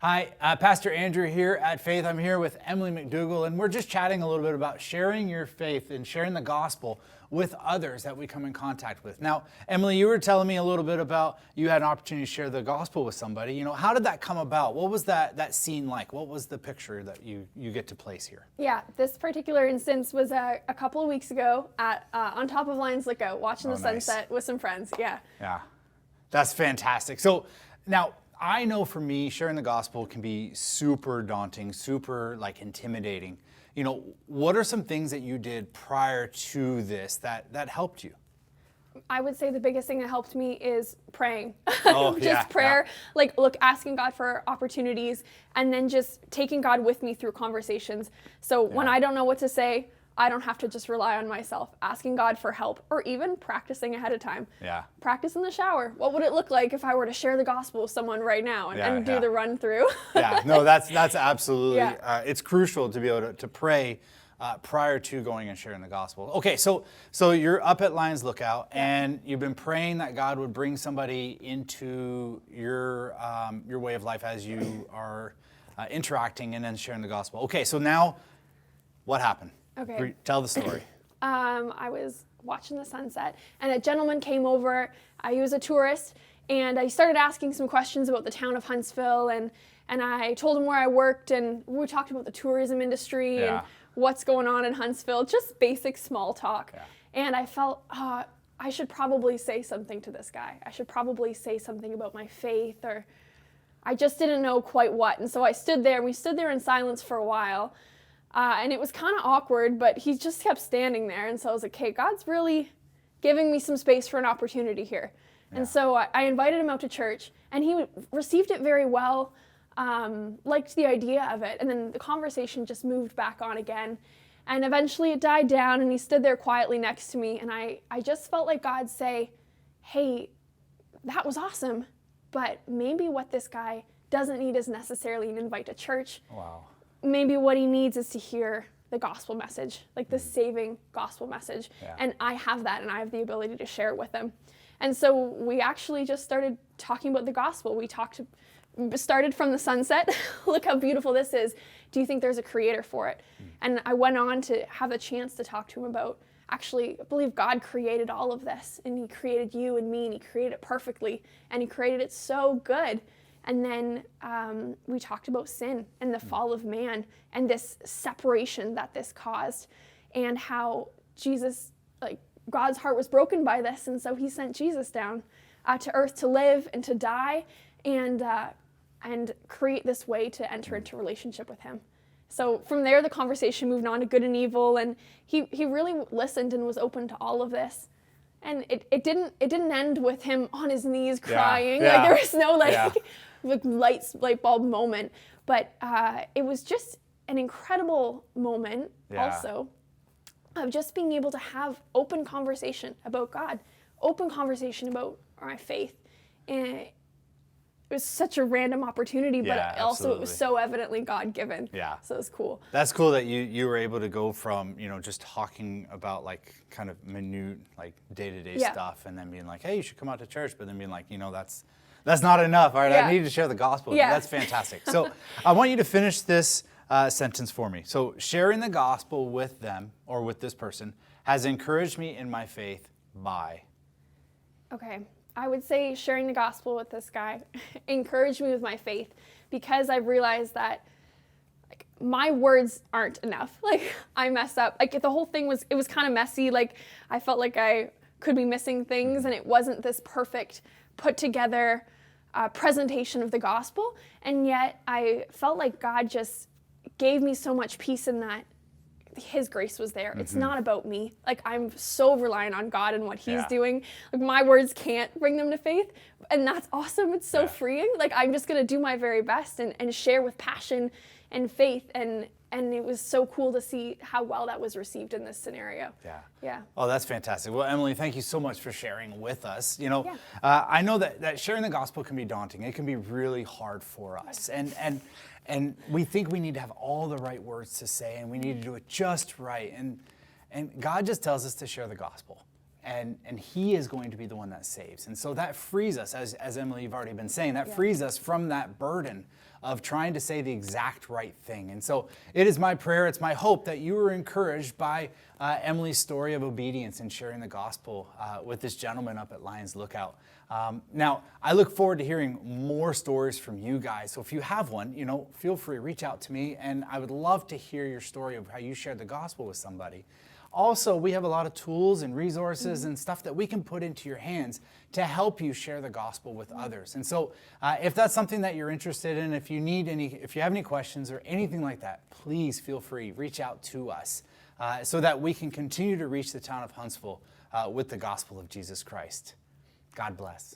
Hi, Pastor Andrew here at Faith. I'm here with Emily McDougall, and we're just chatting a little bit about sharing your faith and sharing the gospel with others that we come in contact with. Now, Emily, you were telling me a little bit about you had an opportunity to share the gospel with somebody. How did that come about? What was that scene like? What was the picture that you get to place here? Yeah, this particular instance was a couple of weeks ago at on top of Lions Lookout, watching the sunset with some friends. Yeah. Yeah, that's fantastic. So now, I know for me, sharing the gospel can be super daunting, super intimidating. What are some things that you did prior to this that helped you? I would say the biggest thing that helped me is praying. Oh, just prayer, asking God for opportunities, and then just taking God with me through conversations. So when I don't know what to say, I don't have to just rely on myself, asking God for help, or even practicing ahead of time. Yeah. Practice in the shower. What would it look like if I were to share the gospel with someone right now and do the run through? Yeah, no, that's absolutely, it's crucial to be able to pray prior to going and sharing the gospel. Okay, so you're up at Lions Lookout, and you've been praying that God would bring somebody into your way of life as you are interacting and then sharing the gospel. Okay, so now what happened? Okay. Tell the story. I was watching the sunset, and a gentleman came over. He was a tourist, and I started asking some questions about the town of Huntsville, and I told him where I worked, and we talked about the tourism industry and what's going on in Huntsville, just basic small talk. Yeah. And I felt I should probably say something to this guy. I should probably say something about my faith, or I just didn't know quite what. And so I stood there, and we stood there in silence for a while. And it was kind of awkward, but he just kept standing there. And so I was like, okay, God's really giving me some space for an opportunity here. Yeah. And so I invited him out to church, and he received it very well, liked the idea of it. And then the conversation just moved back on again. And eventually it died down, and he stood there quietly next to me. And I just felt like God say, hey, that was awesome, but maybe what this guy doesn't need is necessarily an invite to church. Wow. Maybe what he needs is to hear the gospel message, like the saving gospel message. Yeah. And I have that, and I have the ability to share it with them. And so we actually just started talking about the gospel. Started from the sunset. Look how beautiful this is. Do you think there's a creator for it? And I went on to have a chance to talk to him about, actually, I believe God created all of this, and he created you and me, and he created it perfectly, and he created it so good. And then we talked about sin and the fall of man and this separation that this caused, and how Jesus, God's heart was broken by this, and so he sent Jesus down to earth to live and to die and create this way to enter into relationship with him. So from there, the conversation moved on to good and evil, and he really listened and was open to all of this. And it didn't end with him on his knees crying. Yeah. There was no light bulb moment, but it was just an incredible moment also of just being able to have open conversation about God, open conversation about my faith. And it was such a random opportunity, but also it was so evidently God-given. Yeah. So it was cool. That's cool that you were able to go from, just talking about kind of minute, day-to-day stuff, and then being like, hey, you should come out to church, but then being like, that's not enough. All right, I need to share the gospel. Yeah. That's fantastic. So I want you to finish this sentence for me. So sharing the gospel with them or with this person has encouraged me in my faith by. Okay. I would say sharing the gospel with this guy encouraged me with my faith, because I realized that my words aren't enough. I messed up. The whole thing was kind of messy. I felt like I could be missing things, and it wasn't this perfect put together presentation of the gospel. And yet I felt like God just gave me so much peace in that his grace was there. Mm-hmm. It's not about me. I'm so reliant on God and what he's doing. My words can't bring them to faith. And that's awesome. It's so freeing. I'm just going to do my very best and share with passion and faith. And it was so cool to see how well that was received in this scenario. Yeah. Oh, that's fantastic. Well, Emily, thank you so much for sharing with us. I know that sharing the gospel can be daunting. It can be really hard for us. And we think we need to have all the right words to say, and we need to do it just right. And God just tells us to share the gospel. and he is going to be the one that saves. And so that frees us, as Emily, you've already been saying, that frees us from that burden of trying to say the exact right thing. And so it is my prayer, it's my hope that you were encouraged by Emily's story of obedience and sharing the gospel with this gentleman up at Lions Lookout. Now, I look forward to hearing more stories from you guys. So if you have one, feel free, reach out to me, and I would love to hear your story of how you shared the gospel with somebody. Also, we have a lot of tools and resources and stuff that we can put into your hands to help you share the gospel with others. And so if that's something that you're interested in, if you have any questions or anything like that, please feel free, reach out to us so that we can continue to reach the town of Huntsville with the gospel of Jesus Christ. God bless.